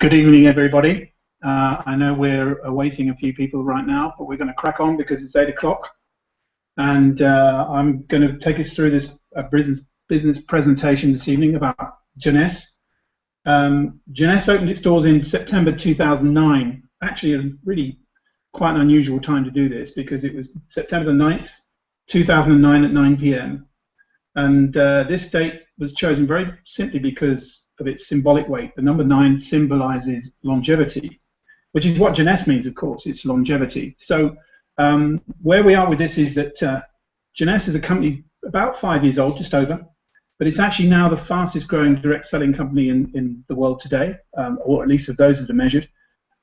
Good evening, everybody. I know we're awaiting a few people right now, but we're going to crack on because it's 8 o'clock. And I'm going to take us through this business presentation this evening about Jeunesse. Jeunesse opened its doors in September 2009. Actually, a really quite an unusual time to do this because it was September the 9th, 2009 at 9 p.m. And this date was chosen very simply because of its symbolic weight. The number 9 symbolizes longevity, which is what Jeunesse means, of course. It's longevity. So where we are with this is that Jeunesse is a company about 5 years old, just over, but it's actually now the fastest growing direct selling company in the world today, or at least of those that are measured.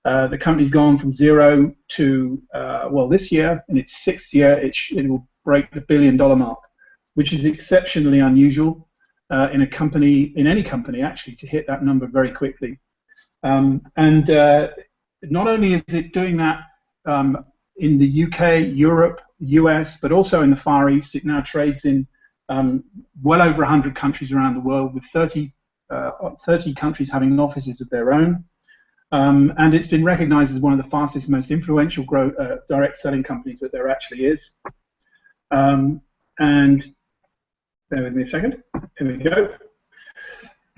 The company's gone from 0 to, well, this year, in its 6th year, it will break the $1 billion mark, which is exceptionally unusual in a company, in any company actually, to hit that number very quickly. And not only is it doing that in the UK, Europe, US, but also in the Far East. It now trades in well over 100 countries around the world, with 30 countries having offices of their own. And it's been recognized as one of the fastest, most influential direct selling companies that there actually is. And bear with me a second. Here we go.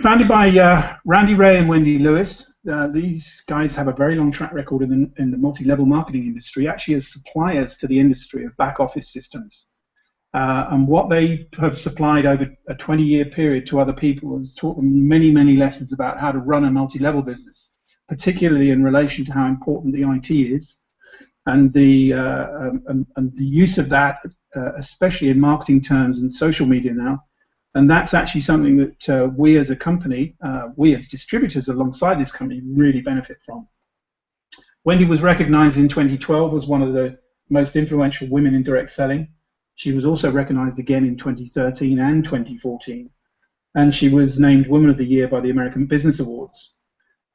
Founded by Randy Ray and Wendy Lewis. These guys have a very long track record in the multi-level marketing industry, actually as suppliers to the industry of back office systems. And what they have supplied over a 20-year period to other people has taught them many, many lessons about how to run a multi-level business, particularly in relation to how important the IT is, and the use of that, especially in marketing terms and social media now. And that's actually something that we as a company, we as distributors alongside this company, really benefit from. Wendy was recognized in 2012 as one of the most influential women in direct selling. She was also recognized again in 2013 and 2014. And she was named Woman of the Year by the American Business Awards.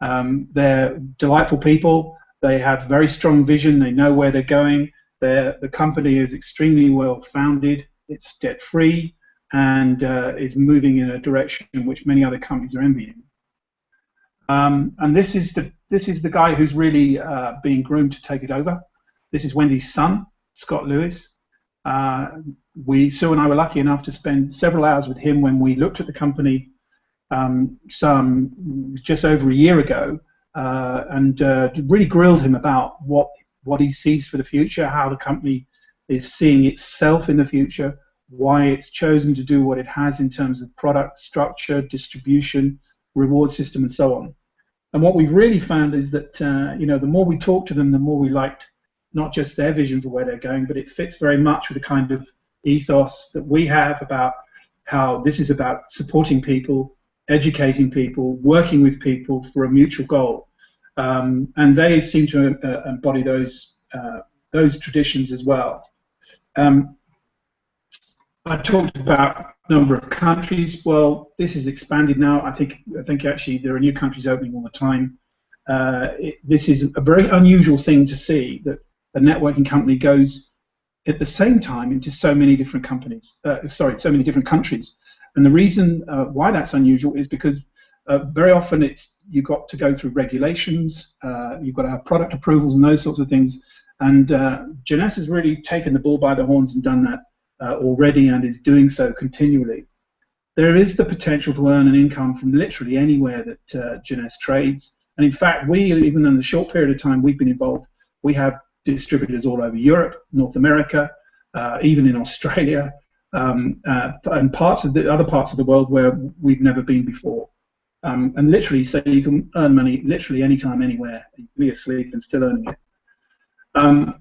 They're delightful people. They have very strong vision. They know where they're going. The company is extremely well founded. It's debt-free and is moving in a direction in which many other companies are envying. And this is the guy who's really being groomed to take it over. This is Wendy's son, Scott Lewis. Sue and I were lucky enough to spend several hours with him when we looked at the company just over a year ago, and really grilled him about what he sees for the future, how the company is seeing itself in the future, why it's chosen to do what it has in terms of product structure, distribution, reward system, and so on. And what we've really found is that the more we talk to them, the more we liked not just their vision for where they're going, but it fits very much with the kind of ethos that we have about how this is about supporting people, educating people, working with people for a mutual goal. And they seem to embody those traditions as well. I talked about number of countries. Well, this is expanded now. I think actually there are new countries opening all the time. This is a very unusual thing to see, that a networking company goes at the same time into so many different companies. So many different countries. And the reason why that's unusual is because very often you've got to go through regulations, you've got to have product approvals and those sorts of things. And Jeunesse has really taken the bull by the horns and done that already, and is doing so continually. There is the potential to earn an income from literally anywhere that Jeunesse trades. And in fact, even in the short period of time we've been involved, we have distributors all over Europe, North America, even in Australia, and other parts of the world where we've never been before. And literally, so you can earn money literally anytime, anywhere. You can be asleep and still earning it.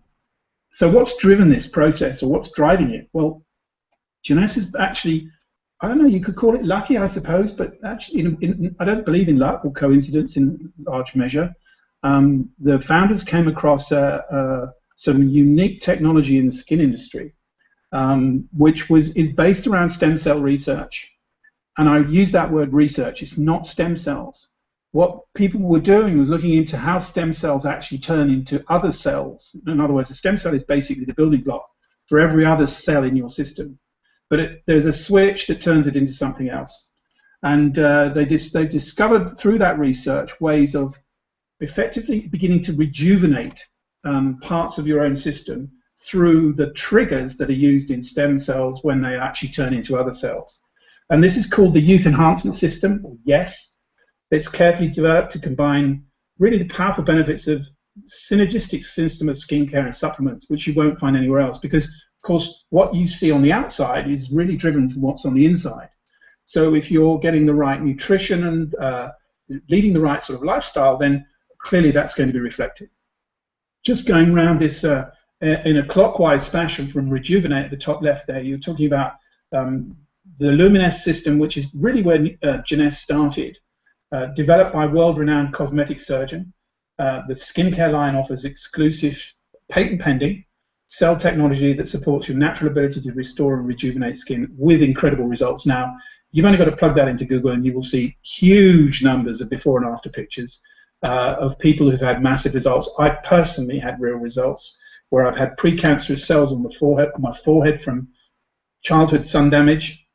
So what's driven this process, or what's driving it? Well, Jeunesse is actually, I don't know, you could call it lucky, I suppose, but actually I don't believe in luck or coincidence in large measure. The founders came across some unique technology in the skin industry, which is based around stem cell research. And I use that word research. It's not stem cells. What people were doing was looking into how stem cells actually turn into other cells. In other words, a stem cell is basically the building block for every other cell in your system. But there's a switch that turns it into something else. And they discovered through that research ways of effectively beginning to rejuvenate parts of your own system through the triggers that are used in stem cells when they actually turn into other cells. And this is called the Youth Enhancement System, or YES. It's carefully developed to combine really the powerful benefits of synergistic system of skincare and supplements, which you won't find anywhere else, because of course what you see on the outside is really driven from what's on the inside. So if you're getting the right nutrition and leading the right sort of lifestyle, then clearly that's going to be reflected. Just going around this in a clockwise fashion from Rejuvenate at the top left there, you're talking about the Lumines system, which is really where Jeunesse started, developed by world-renowned cosmetic surgeon. The skincare line offers exclusive patent-pending cell technology that supports your natural ability to restore and rejuvenate skin with incredible results. Now, you've only got to plug that into Google and you will see huge numbers of before and after pictures of people who've had massive results. I personally had real results where I've had precancerous cells on my forehead from childhood sun damage.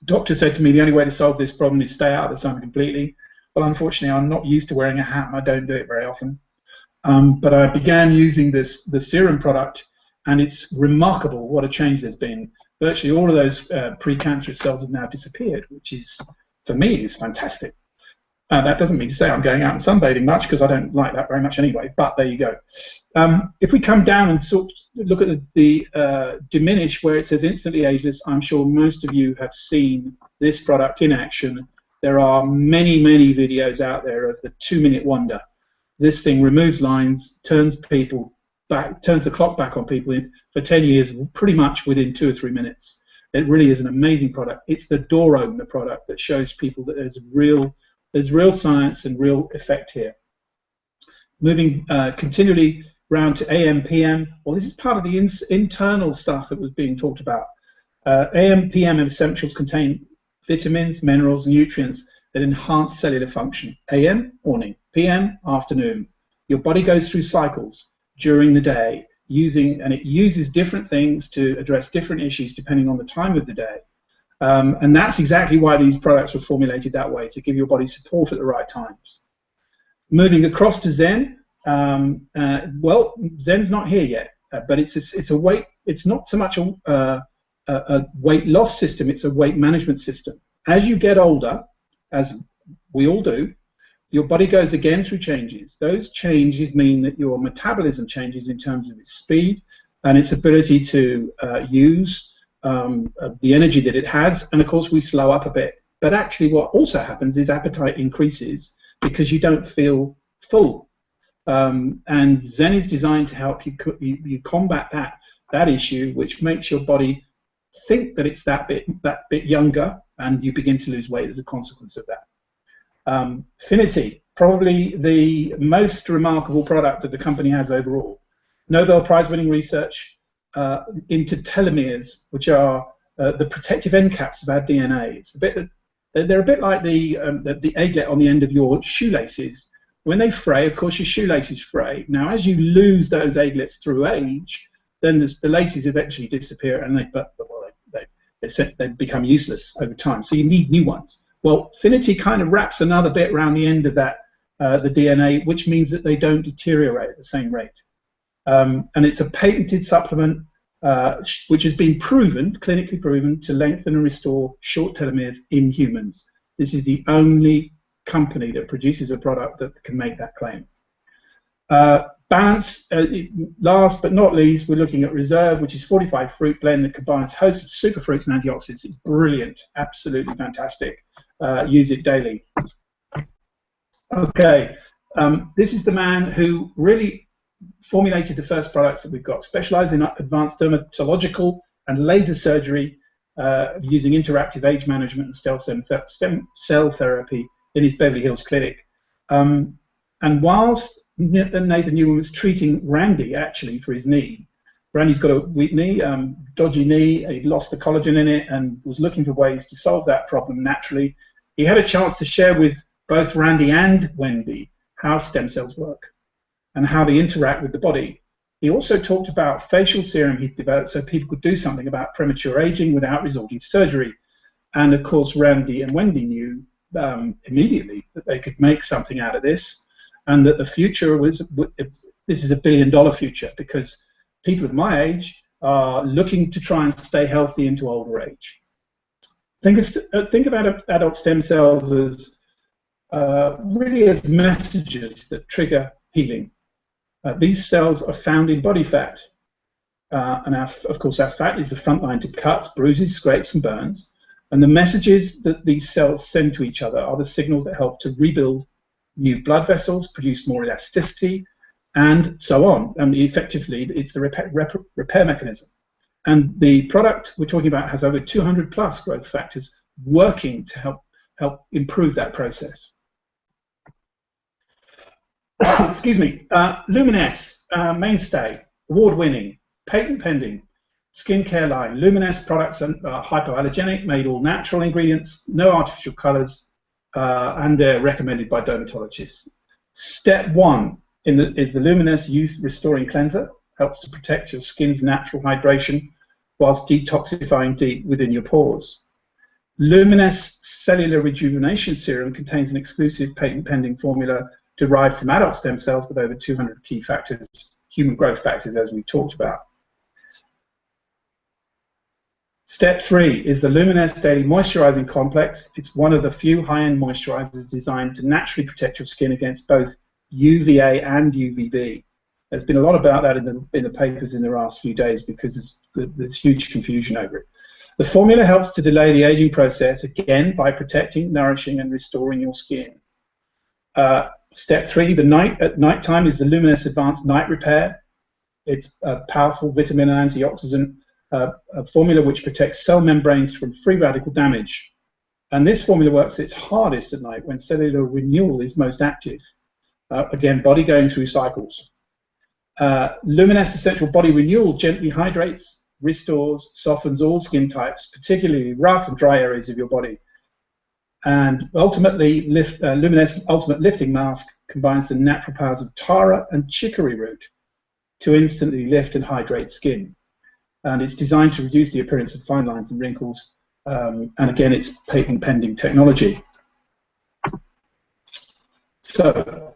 Doctor said to me the only way to solve this problem is stay out of the sun completely. Well, unfortunately, I'm not used to wearing a hat and I don't do it very often. But I began using the serum product, and it's remarkable what a change there's been. Virtually all of those precancerous cells have now disappeared, which is, for me, is fantastic. That doesn't mean to say I'm going out and sunbathing much, because I don't like that very much anyway, but there you go. If we come down and sort of look at the diminish where it says instantly ageless, I'm sure most of you have seen this product in action. There are many, many videos out there of the 2-minute wonder. This thing removes lines, turns people back, turns the clock back on people for 10 years, pretty much within 2 or 3 minutes. It really is an amazing product. It's the door opener product that shows people that there's real science and real effect here. Moving continually round to AM, PM. Well, this is part of the internal stuff that was being talked about. AM, PM essentials contain vitamins, minerals, nutrients that enhance cellular function. AM, morning. PM, afternoon. Your body goes through cycles during the day, and it uses different things to address different issues depending on the time of the day. And that's exactly why these products were formulated that way, to give your body support at the right times. Moving across to Zen. Well, Zen's not here yet, but it's not so much a weight loss system, it's a weight management system. As you get older, as we all do, your body goes again through changes. Those changes mean that your metabolism changes in terms of its speed and its ability to use the energy that it has, and of course we slow up a bit. But actually what also happens is appetite increases because you don't feel full. And Zen is designed to help you combat that issue, which makes your body think that it's that bit younger, and you begin to lose weight as a consequence of that. Finity, probably the most remarkable product that the company has overall. Nobel Prize-winning research into telomeres, which are the protective end caps of our DNA. It's a bit they're a bit like the aglet on the end of your shoelaces. When they fray, of course, your shoelaces fray. Now, as you lose those aglets through age, then the laces eventually disappear, and they become useless over time. So you need new ones. Well, Finity kind of wraps another bit around the end of that, the DNA, which means that they don't deteriorate at the same rate. And it's a patented supplement which has been proven, clinically proven, to lengthen and restore short telomeres in humans. This is the only company that produces a product that can make that claim. Balance, last but not least, we're looking at Reserve, which is 45 fruit blend that combines hosts of superfruits and antioxidants. It's brilliant, absolutely fantastic. Use it daily. Okay, this is the man who really formulated the first products that we've got, specialized in advanced dermatological and laser surgery using interactive age management and stem cell therapy in his Beverly Hills clinic. And whilst Nathan Newman was treating Randy, actually, for his knee, Randy's got a weak knee, dodgy knee, he'd lost the collagen in it and was looking for ways to solve that problem naturally. He had a chance to share with both Randy and Wendy how stem cells work and how they interact with the body. He also talked about facial serum he'd developed so people could do something about premature aging without resorting to surgery. And of course, Randy and Wendy knew immediately that they could make something out of this. and that the future this is $1 billion future, because people of my age are looking to try and stay healthy into older age. Think about adult stem cells as really as messages that trigger healing. These cells are found in body fat, and of course our fat is the front line to cuts, bruises, scrapes, and burns. And the messages that these cells send to each other are the signals that help to rebuild new blood vessels, produce more elasticity, and so on. And effectively, it's the repair mechanism. And the product we're talking about has over 200 plus growth factors working to help improve that process. Excuse me. Luminess, mainstay, award-winning, patent-pending skincare line. Luminess products are hypoallergenic, made all natural ingredients, no artificial colors, and they're recommended by dermatologists. Step 1 is the Luminess Youth Restoring Cleanser. Helps to protect your skin's natural hydration whilst detoxifying deep within your pores. Luminess Cellular Rejuvenation Serum contains an exclusive patent-pending formula derived from adult stem cells with over 200 key factors, human growth factors, as we talked about. Step 3 is the Luminess Daily Moisturizing Complex. It's one of the few high-end moisturizers designed to naturally protect your skin against both UVA and UVB. There's been a lot about that in the papers in the last few days because there's huge confusion over it. The formula helps to delay the aging process, again, by protecting, nourishing, and restoring your skin. Step 3, at night time, is the Luminous Advanced Night Repair. It's a powerful vitamin and antioxidant a formula which protects cell membranes from free radical damage. And this formula works its hardest at night when cellular renewal is most active. Again, body going through cycles. Luminous Essential Body Renewal gently hydrates, restores, softens all skin types, particularly rough and dry areas of your body. And ultimately, Luminous Ultimate Lifting Mask combines the natural powers of Tara and chicory root to instantly lift and hydrate skin. And it's designed to reduce the appearance of fine lines and wrinkles. And again, it's patent-pending technology. So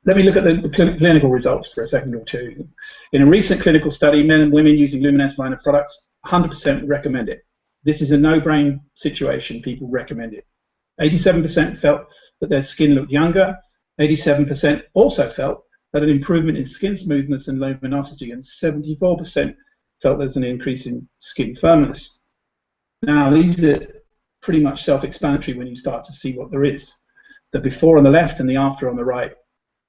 let me look at the clinical results for a second or two. In a recent clinical study, men and women using Luminous line of products 100% recommend it. This is a no-brain situation. People recommend it. 87% felt that their skin looked younger. 87% also felt that an improvement in skin smoothness and luminosity, and 74% felt there's an increase in skin firmness. Now, these are pretty much self-explanatory when you start to see what there is. The before on the left and the after on the right.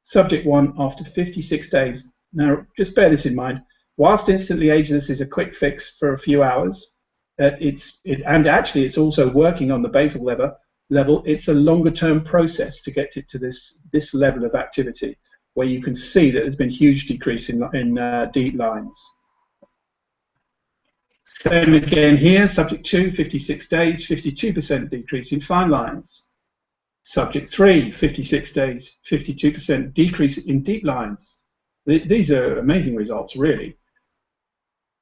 Subject 1, after 56 days. Now, just bear this in mind. Whilst instantly ageless is a quick fix for a few hours, and actually it's also working on the basal level, it's a longer-term process to get it to this level of activity, where you can see that there's been huge decrease in deep lines. Same again here, subject 2, 56 days, 52% decrease in fine lines. Subject 3, 56 days, 52% decrease in deep lines. These are amazing results, really.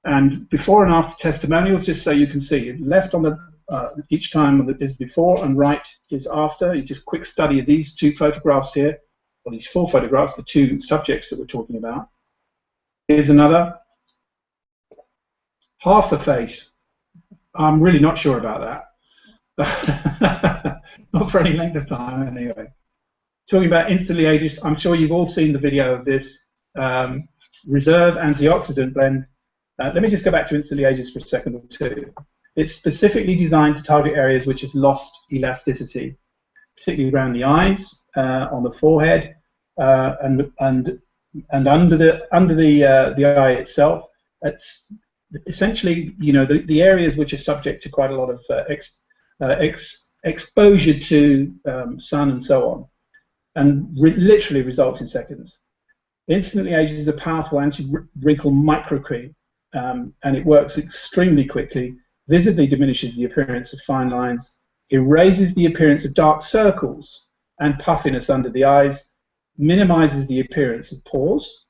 And before and after testimonials, just so you can see, left on the each time is before and right is after. You just quick study of these two photographs here, or these 4 photographs, the 2 subjects that we're talking about. Here's another. Half the face. I'm really not sure about that. Not for any length of time, anyway. Talking about instantly ageless, I'm sure you've all seen the video of this Reserve antioxidant blend. Let me just go back to instantly ageless for a second or two. It's specifically designed to target areas which have lost elasticity, particularly around the eyes, on the forehead, and under the eye itself. It's essentially, you know, the areas which are subject to quite a lot of exposure to sun and so on, and literally results in seconds. Instantly Ages is a powerful anti-wrinkle microcream, and it works extremely quickly, visibly diminishes the appearance of fine lines, erases the appearance of dark circles and puffiness under the eyes, minimizes the appearance of pores,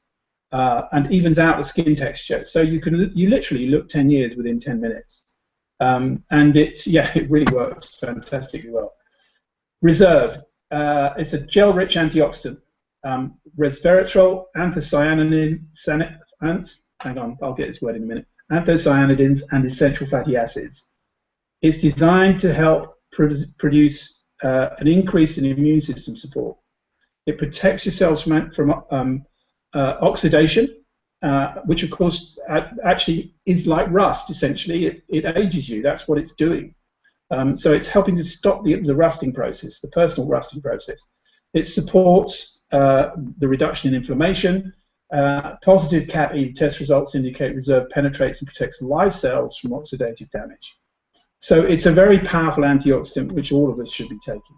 and evens out the skin texture. So you literally look 10 years within 10 minutes. And it really works fantastically well. Reserve, it's a gel-rich antioxidant. resveratrol, hang on, I'll get this word in a minute, anthocyanidins, and essential fatty acids. It's designed to help produce an increase in immune system support. It protects your cells from oxidation, which of course actually is like rust, essentially. It ages you, that's what it's doing. So it's helping to stop the rusting process, the personal rusting process. It supports the reduction in inflammation. Positive CAP-E test results indicate reserve penetrates and protects live cells from oxidative damage. So it's a very powerful antioxidant which all of us should be taking.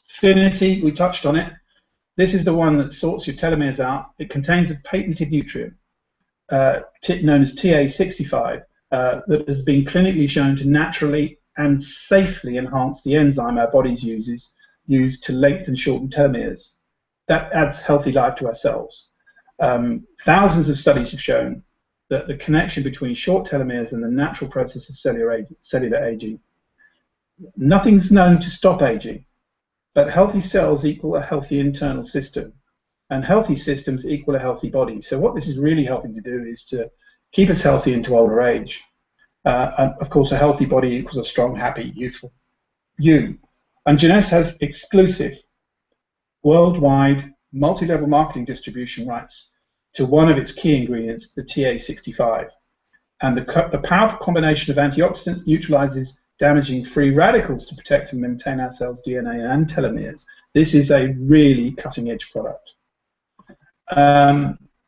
Finity, we touched on it. This is the one that sorts your telomeres out. It contains a patented nutrient known as TA65 that has been clinically shown to naturally and safely enhance the enzyme our bodies use to lengthen shorten telomeres. That adds healthy life to our cells. Thousands of studies have shown that the connection between short telomeres and the natural process of cellular aging. Nothing's known to stop aging, but healthy cells equal a healthy internal system, and healthy systems equal a healthy body. So what this is really helping to do is to keep us healthy into older age. And of course, a healthy body equals a strong, happy, youthful you. And Jeunesse has exclusive worldwide multi-level marketing distribution rights to one of its key ingredients, the TA65. And the powerful combination of antioxidants neutralizes damaging free radicals to protect and maintain our cells' DNA and telomeres. This is a really cutting-edge product.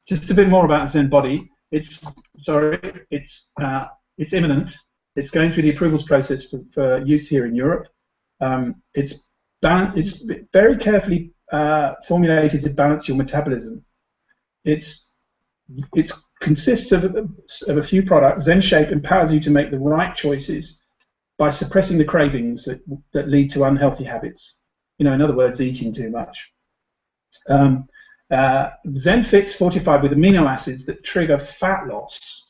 Just a bit more about Zen Body. It's imminent. It's going through the approvals process for use here in Europe. It's very carefully formulated to balance your metabolism. It consists of a few products. Zen Shape empowers you to make the right choices by suppressing the cravings that lead to unhealthy habits. In other words, eating too much. Zen Fit's fortified with amino acids that trigger fat loss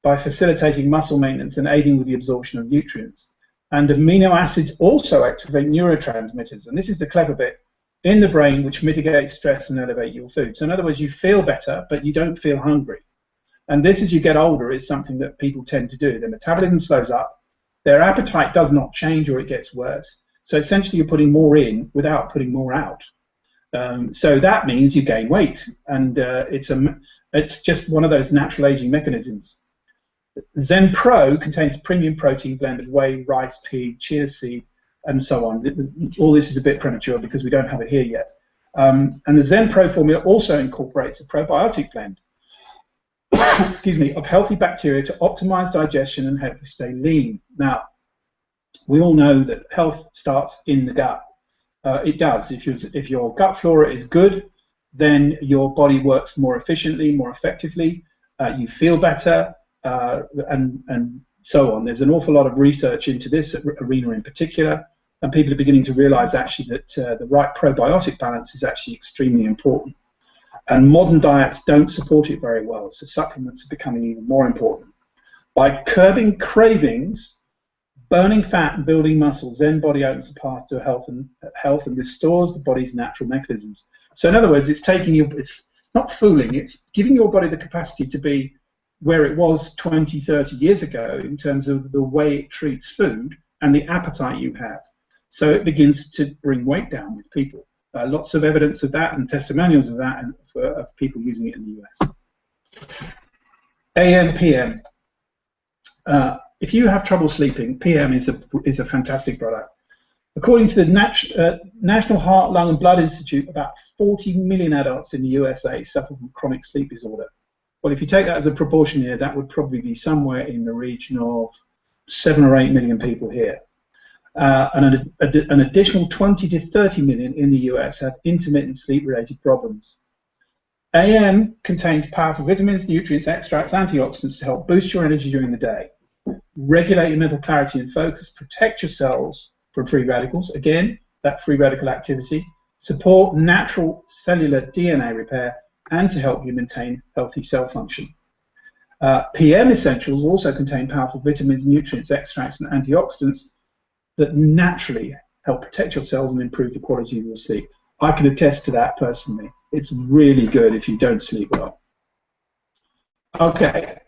by facilitating muscle maintenance and aiding with the absorption of nutrients. And amino acids also activate neurotransmitters, and this is the clever bit, in the brain, which mitigates stress and elevate your food. So in other words, you feel better, but you don't feel hungry. And this, as you get older, is something that people tend to do. Their metabolism slows up, their appetite does not change, or it gets worse. So essentially, you're putting more in without putting more out. So that means you gain weight, and it's just one of those natural aging mechanisms. Zen Pro contains a premium protein blend of whey, rice, pea, chia seed, and so on. All this is a bit premature because we don't have it here yet. And the Zen Pro formula also incorporates a probiotic blend excuse me, of healthy bacteria to optimize digestion and help you stay lean. Now, we all know that health starts in the gut. It does. If your gut flora is good, then your body works more efficiently, more effectively. You feel better, and so on. There's an awful lot of research into this arena in particular, and people are beginning to realize actually that the right probiotic balance is actually extremely important. And modern diets don't support it very well, so supplements are becoming even more important. By curbing cravings, burning fat, and building muscle, Zen Body opens a path to health and restores the body's natural mechanisms. So in other words, it's not fooling, it's giving your body the capacity to be where it was 20, 30 years ago in terms of the way it treats food and the appetite you have. So it begins to bring weight down with people. Lots of evidence of that and testimonials of that of people using it in the US. AM, PM. If you have trouble sleeping, PM is a fantastic product. According to the National Heart, Lung and Blood Institute, about 40 million adults in the USA suffer from chronic sleep disorder. Well, if you take that as a proportion here, that would probably be somewhere in the region of 7 or 8 million people here. And an additional 20 to 30 million in the US have intermittent sleep-related problems. AM contains powerful vitamins, nutrients, extracts, antioxidants to help boost your energy during the day, regulate your mental clarity and focus, protect your cells from free radicals, again, that free radical activity, support natural cellular DNA repair, and to help you maintain healthy cell function. PM essentials also contain powerful vitamins, nutrients, extracts, and antioxidants that naturally help protect your cells and improve the quality of your sleep. I can attest to that personally. It's really good if you don't sleep well. Okay,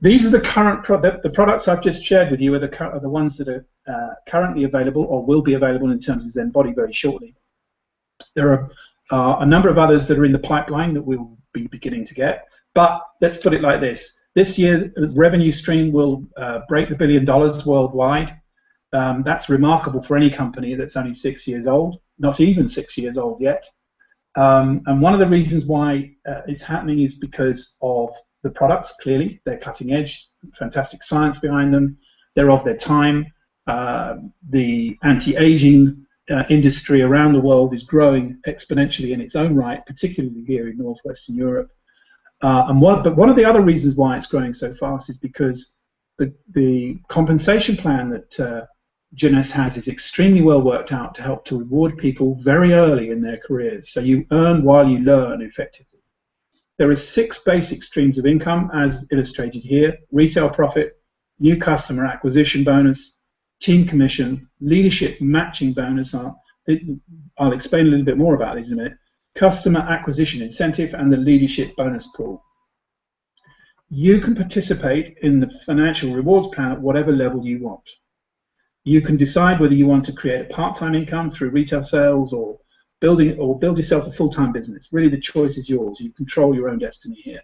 these are the current the products I've just shared with you are the ones that are currently available or will be available in terms of Zen Body very shortly. There are a number of others that are in the pipeline that we'll be beginning to get. But let's put it like this. This year, the revenue stream will break the $1 billion worldwide. That's remarkable for any company that's only 6 years old, not even 6 years old yet. And one of the reasons why it's happening is because of the products, clearly. They're cutting edge, fantastic science behind them. They're of their time. The anti-aging industry around the world is growing exponentially in its own right, particularly here in Northwestern Europe. But one of the other reasons why it's growing so fast is because the compensation plan that Jeunesse has is extremely well worked out to help to reward people very early in their careers. So you earn while you learn, effectively. There are 6 basic streams of income, as illustrated here: retail profit, new customer acquisition bonus, team commission, leadership matching bonus. I'll explain a little bit more about these in a minute. Customer acquisition incentive, and the leadership bonus pool. You can participate in the financial rewards plan at whatever level you want. You can decide whether you want to create a part-time income through retail sales or build yourself a full-time business. Really, the choice is yours. You control your own destiny here.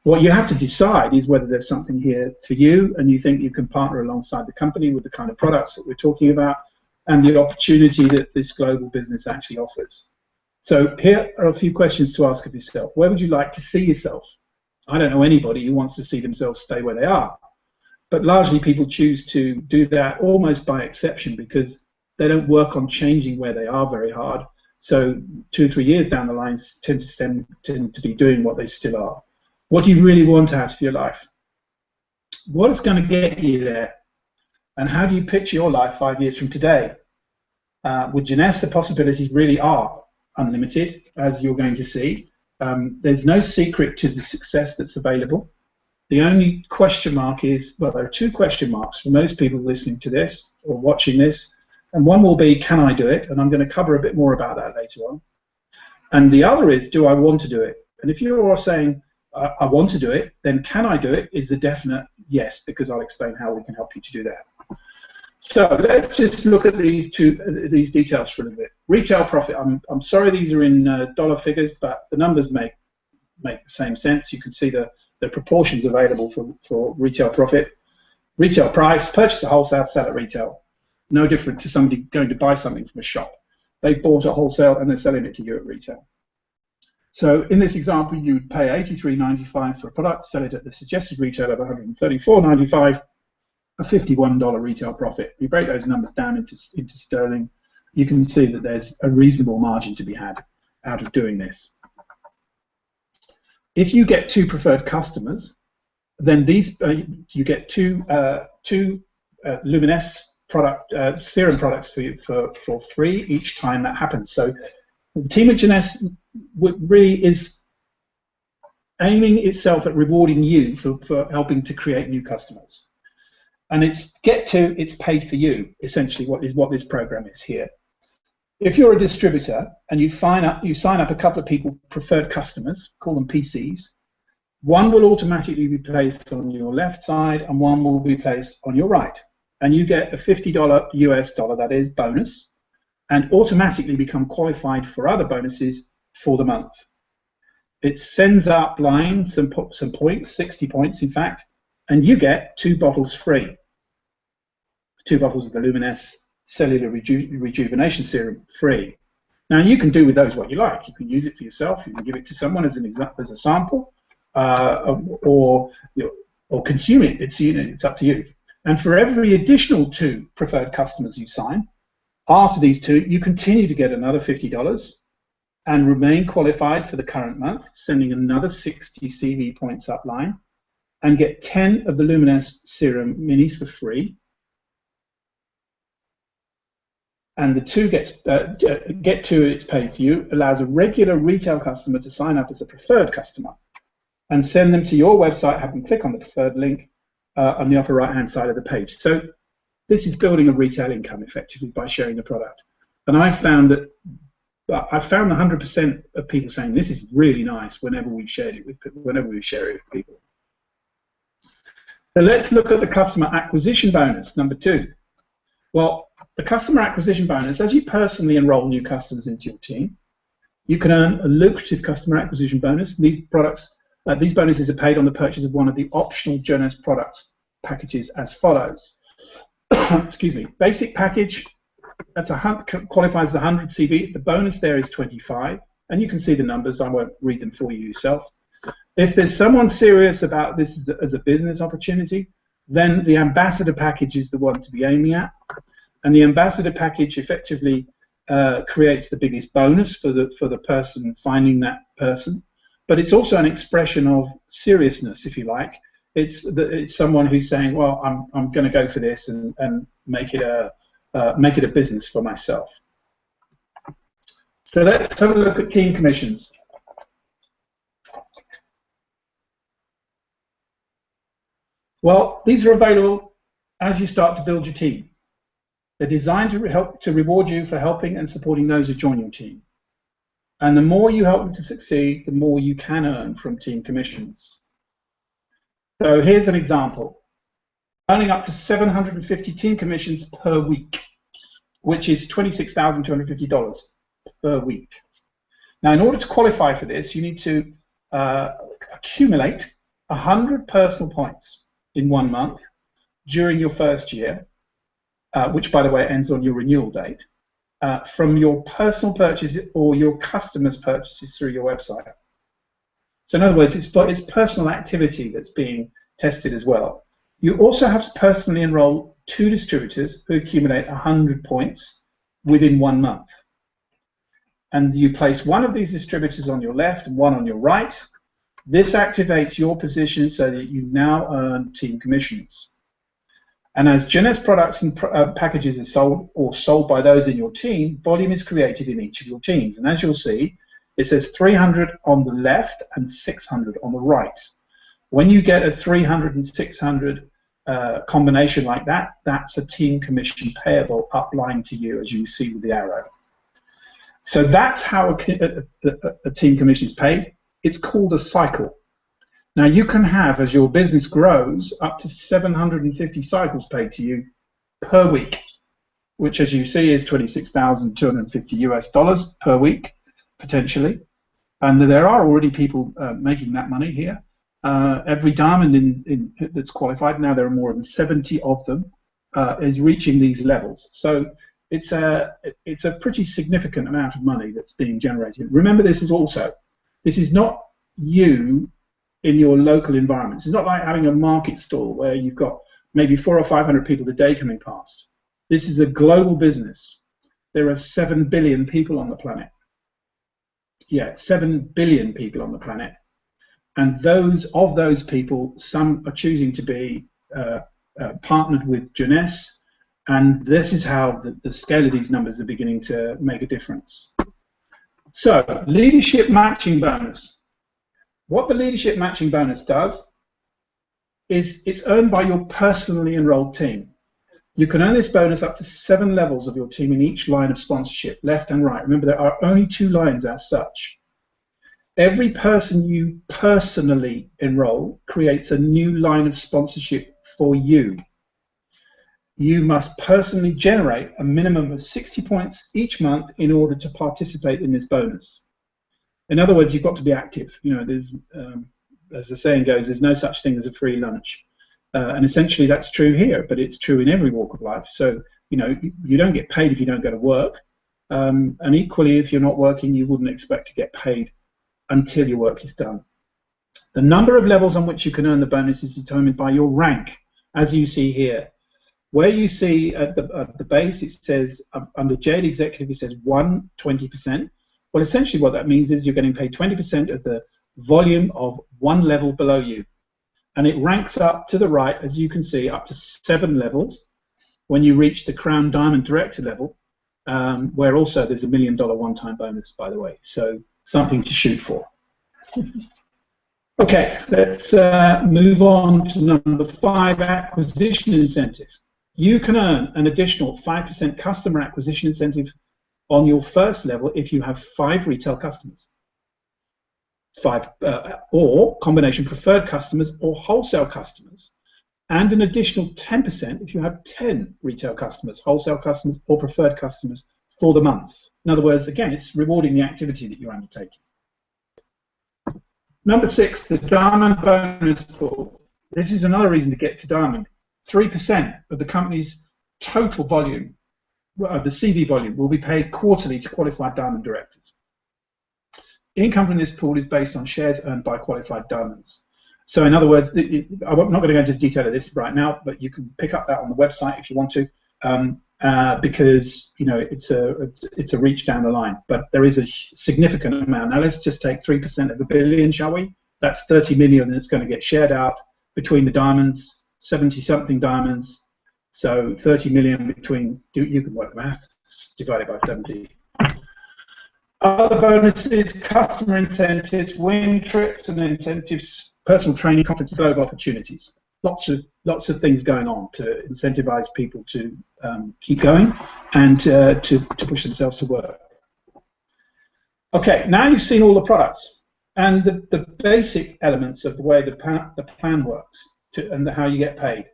What you have to decide is whether there's something here for you and you think you can partner alongside the company with the kind of products that we're talking about and the opportunity that this global business actually offers. So here are a few questions to ask of yourself. Where would you like to see yourself? I don't know anybody who wants to see themselves stay where they are. But largely people choose to do that almost by exception because they don't work on changing where they are very hard. So 2 or 3 years down the line tend to be doing what they still are. What do you really want out of your life? What is going to get you there? And how do you picture your life 5 years from today? With Jeunesse, the possibilities really are unlimited, as you're going to see. There's no secret to the success that's available. The only question mark is, well, there are 2 question marks for most people listening to this or watching this. And one will be, can I do it? And I'm going to cover a bit more about that later on. And the other is, do I want to do it? And if you're saying, I want to do it, then can I do it is a definite yes, because I'll explain how we can help you to do that. So let's just look at these details for a little bit. Retail profit, I'm sorry these are in dollar figures, but the numbers make the same sense. You can see the proportions available for retail profit. Retail price, purchase at wholesale, sell at retail. No different to somebody going to buy something from a shop. They bought at wholesale and they're selling it to you at retail. So in this example, you would pay $83.95 for a product, sell it at the suggested retail of $134.95, a $51 retail profit. We break those numbers down into sterling. You can see that there's a reasonable margin to be had out of doing this. If you get 2 preferred customers, then you get two Luminesse serum products for free each time that happens. So the team at Jeunesse really is aiming itself at rewarding you for helping to create new customers. And it's paid for you, essentially what this program is here. If you're a distributor and you sign up a couple of people, preferred customers, call them PCs, one will automatically be placed on your left side and one will be placed on your right. And you get a $50 US dollar, that is, bonus, and automatically become qualified for other bonuses for the month. It sends up line some points, 60 points in fact, and you get 2 bottles free. 2 bottles of the Luminesse Cellular Rejuvenation Serum free. Now you can do with those what you like. You can use it for yourself. You can give it to someone as a sample, or consume it. It's up to you. And for every additional 2 preferred customers you sign, after these 2, you continue to get another $50 and remain qualified for the current month, sending another 60 CV points up line, and get 10 of the Luminesse Serum Minis for free. And the 2 get 2, it's paid for you, allows a regular retail customer to sign up as a preferred customer and send them to your website, have them click on the preferred link on the upper right-hand side of the page. So this is building a retail income effectively by sharing the product. And I've found that But I found 100% of people saying this is really nice whenever we share it with people. So let's look at the customer acquisition bonus, number 2. Well, the customer acquisition bonus, as you personally enroll new customers into your team, you can earn a lucrative customer acquisition bonus. These bonuses are paid on the purchase of one of the optional Jonas products packages as follows. Excuse me. Basic package, qualifies as 100 CV. The bonus there is 25, and you can see the numbers. I won't read them for you yourself. If there's someone serious about this as a business opportunity, then the ambassador package is the one to be aiming at, and the ambassador package effectively creates the biggest bonus for the person finding that person. But it's also an expression of seriousness, if you like. It's someone who's saying, well, I'm going to go for this and make it a business for myself. So let's have a look at team commissions. Well, these are available as you start to build your team. They're designed to reward you for helping and supporting those who join your team. And the more you help them to succeed, the more you can earn from team commissions. So here's an example. Earning up to 750 team commissions per week, which is $26,250 per week. Now, in order to qualify for this, you need to accumulate 100 personal points in 1 month during your first year, which, by the way, ends on your renewal date, from your personal purchase or your customers' purchases through your website. So in other words, it's personal activity that's being tested as well. You also have to personally enroll 2 distributors who accumulate 100 points within 1 month. And you place one of these distributors on your left and one on your right. This activates your position so that you now earn team commissions. And as Jonas products and packages are sold or sold by those in your team, volume is created in each of your teams. And as you'll see, it says 300 on the left and 600 on the right. When you get a 300 and 600 combination like that, that's a team commission payable upline to you, as you see with the arrow. So that's how a team commission is paid. It's called a cycle. Now you can have, as your business grows, up to 750 cycles paid to you per week, which, as you see, is $26,250 per week, potentially. And there are already people making that money here. Every diamond that's qualified, now there are more than 70 of them, is reaching these levels. So it's a pretty significant amount of money that's being generated. Remember, this is not you in your local environment. It's not like having a market stall where you've got maybe 400 or 500 people a day coming past. This is a global business. There are 7 billion people on the planet. Yeah, 7 billion people on the planet. And of those people, some are choosing to be partnered with Jonas, and this is how the scale of these numbers are beginning to make a difference. So, leadership matching bonus. What the leadership matching bonus does is it's earned by your personally enrolled team. You can earn this bonus up to 7 levels of your team in each line of sponsorship, left and right. Remember, there are only 2 lines as such. Every person you personally enroll creates a new line of sponsorship for you. You must personally generate a minimum of 60 points each month in order to participate in this bonus. In other words, you've got to be active. You know, there's, as the saying goes, there's no such thing as a free lunch. And essentially that's true here, but it's true in every walk of life. So, you know, you don't get paid if you don't go to work. And equally, if you're not working, you wouldn't expect to get paid until your work is done. The number of levels on which you can earn the bonus is determined by your rank, as you see here. Where you see at the base, it says, under Jade Executive, it says 20%. Well, essentially what that means is you're getting paid 20% of the volume of 1 level below you. And it ranks up to the right, as you can see, up to 7 levels when you reach the Crown Diamond Director level, where also there's a $1 million one-time bonus, by the way. So something to shoot for. Okay, let's move on to number 5, acquisition incentive. You can earn an additional 5% customer acquisition incentive on your first level if you have 5 retail customers, 5 or combination preferred customers or wholesale customers, and an additional 10% if you have 10 retail customers, wholesale customers or preferred customers for the month. In other words, again, it's rewarding the activity that you're undertaking. Number 6, the Diamond Bonus Pool. This is another reason to get to Diamond. 3% of the company's total volume, the CV volume, will be paid quarterly to qualified Diamond directors. Income from this pool is based on shares earned by qualified Diamonds. So in other words, I'm not going to go into detail of this right now, but you can pick up that on the website if you want to, because it's a reach down the line. But there is a significant amount. Now let's just take 3% of the billion, shall we? That's 30 million that's going to get shared out between the Diamonds, 70-something Diamonds. So 30 million between, you can work the math, divided by 70. Other bonuses, customer incentives, win trips and incentives, personal training, conferences, global opportunities. Lots of things going on to incentivize people to keep going and to push themselves to work. Okay, now you've seen all the products and the basic elements of the way the plan works and how you get paid.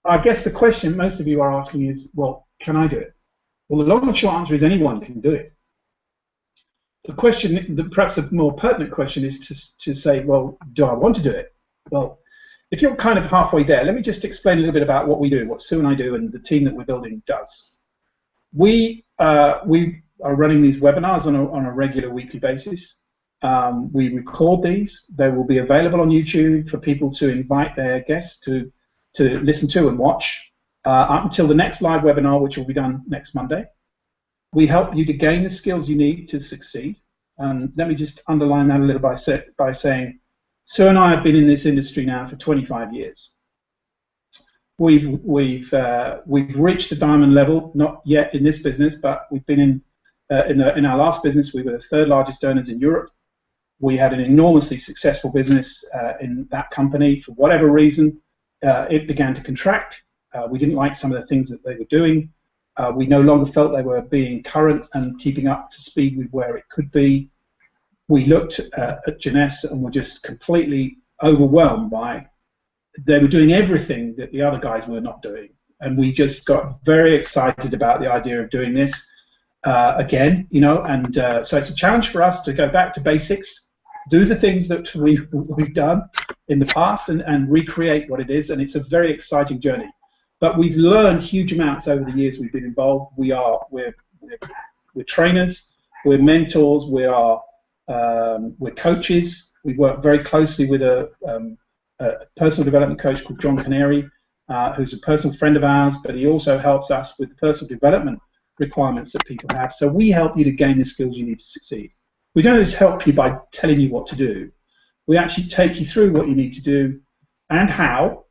I guess the question most of you are asking is, well, can I do it? Well, the long and short answer is anyone can do it. The question, perhaps a more pertinent question, is to say, well, do I want to do it? Well, if you're kind of halfway there, let me just explain a little bit about what we do, what Sue and I do, and the team that we're building does. We are running these webinars on a regular weekly basis. We record these. They will be available on YouTube for people to invite their guests to listen to and watch up until the next live webinar, which will be done next Monday. We help you to gain the skills you need to succeed. And let me just underline that a little by saying, Sue and I have been in this industry now for 25 years. We've reached the diamond level, not yet in this business, but we've been in our last business. We were the 3rd largest earners in Europe. We had an enormously successful business in that company. For whatever reason, it began to contract. We didn't like some of the things that they were doing. We no longer felt they were being current and keeping up to speed with where it could be. We looked at Jeunesse and were just completely overwhelmed by they were doing everything that the other guys were not doing. And we just got very excited about the idea of doing this again, and so it's a challenge for us to go back to basics, do the things that we've done in the past and recreate what it is, and it's a very exciting journey. But we've learned huge amounts over the years we've been involved. We're trainers, we're mentors, we're coaches. We work very closely with a personal development coach called John Canary, who's a personal friend of ours, but he also helps us with personal development requirements that people have. So we help you to gain the skills you need to succeed. We don't just help you by telling you what to do. We actually take you through what you need to do and how.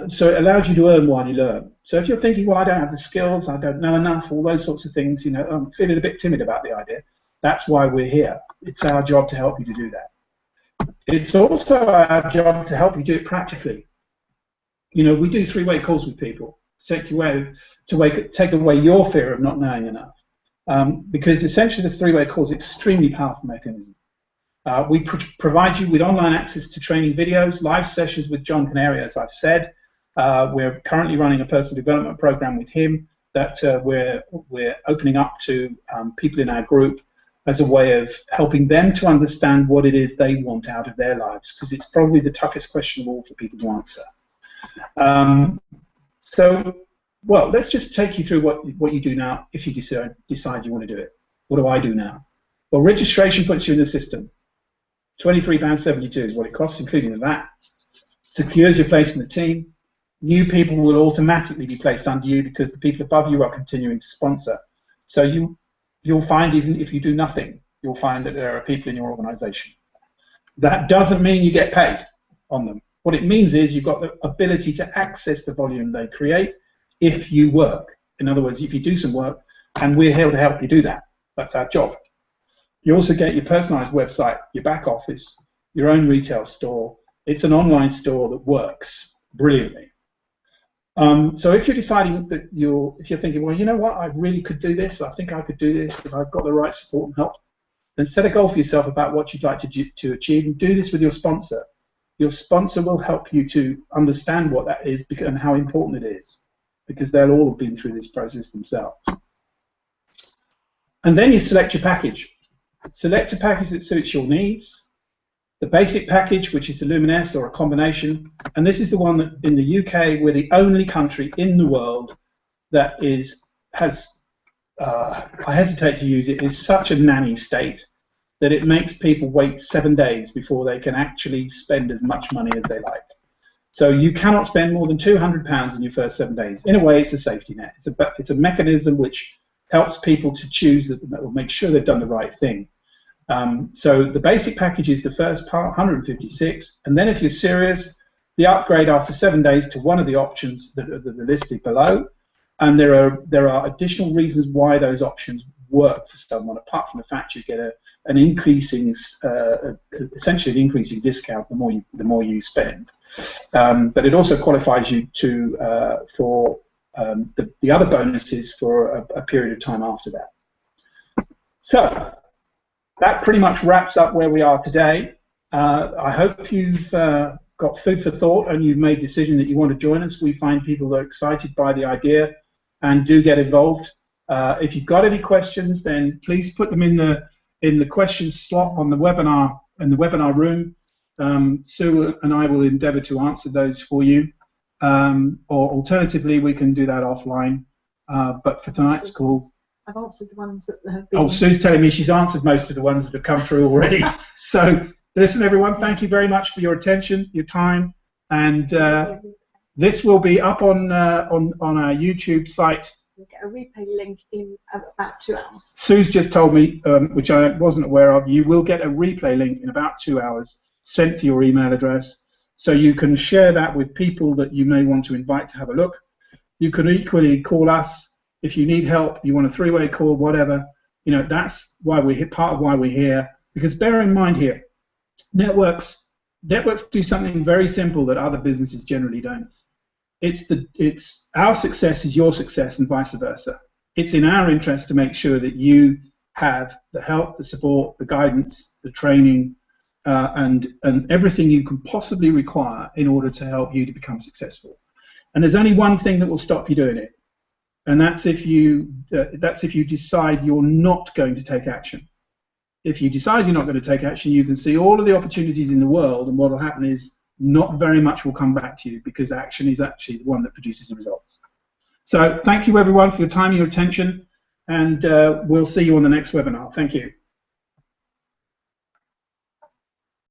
So it allows you to earn while you learn. So if you're thinking, well, I don't have the skills, I don't know enough, all those sorts of things, I'm feeling a bit timid about the idea, that's why we're here. It's our job to help you to do that. It's also our job to help you do it practically. We do 3-way calls with people, take away your fear of not knowing enough. Because essentially the 3-way call is an extremely powerful mechanism. We provide you with online access to training videos, live sessions with John Canary, as I've said. We're currently running a personal development program with him that we're opening up to people in our group as a way of helping them to understand what it is they want out of their lives, because it's probably the toughest question of all for people to answer. Well, let's just take you through what you do now if you decide you want to do it. What do I do now? Well, registration puts you in the system. £23.72 is what it costs, including the VAT. Secures your place in the team. New people will automatically be placed under you because the people above you are continuing to sponsor. So you'll find, even if you do nothing, you'll find that there are people in your organisation. That doesn't mean you get paid on them. What it means is you've got the ability to access the volume they create if you work. In other words, if you do some work, and we're here to help you do that. That's our job. You also get your personalised website, your back office, your own retail store. It's an online store that works brilliantly. So if you're deciding that if you're thinking, well, you know what, I really could do this, I think I could do this if I've got the right support and help, then set a goal for yourself about what you'd like to achieve, and do this with your sponsor. Your sponsor will help you to understand what that is and how important it is, because they'll all have been through this process themselves. And then you select your package. Select a package that suits your needs. The basic package, which is the Luminesce or a combination, and this is the one that in the UK, we're the only country in the world that I hesitate to use it, is such a nanny state that it makes people wait 7 days before they can actually spend as much money as they like. So you cannot spend more than £200 in your first 7 days. In a way, it's a safety net. It's a mechanism which helps people to choose that will make sure they've done the right thing. So the basic package is the first part, 156, and then if you're serious, the upgrade after 7 days to one of the options that are listed below, and there are additional reasons why those options work for someone, apart from the fact you get an increasing, essentially an increasing discount the more you spend. But it also qualifies you for the other bonuses for a period of time after that. So that pretty much wraps up where we are today. I hope you've got food for thought and you've made a decision that you want to join us. We find people are excited by the idea and do get involved. If you've got any questions, then please put them in the questions slot on the webinar, in the webinar room. Sue and I will endeavour to answer those for you. Or alternatively, we can do that offline. But for tonight's call, I've answered the ones that have been... Oh, Sue's telling me she's answered most of the ones that have come through already. So, listen, everyone, thank you very much for your attention, your time, and this will be up on our YouTube site. We'll get a replay link in about 2 hours. Sue's just told me, which I wasn't aware of, you will get a replay link in about 2 hours sent to your email address, so you can share that with people that you may want to invite to have a look. You can equally call us. If you need help, you want a three-way call, whatever, you know, that's why we're here, part of why we're here. Because bear in mind here, networks do something very simple that other businesses generally don't. It's our success is your success and vice versa. It's in our interest to make sure that you have the help, the support, the guidance, the training, and everything you can possibly require in order to help you to become successful. And there's only one thing that will stop you doing it. And that's if you decide you're not going to take action. If you decide you're not going to take action, you can see all of the opportunities in the world, and what will happen is not very much will come back to you, because action is actually the one that produces the results. So thank you everyone for your time and your attention, and we'll see you on the next webinar. Thank you.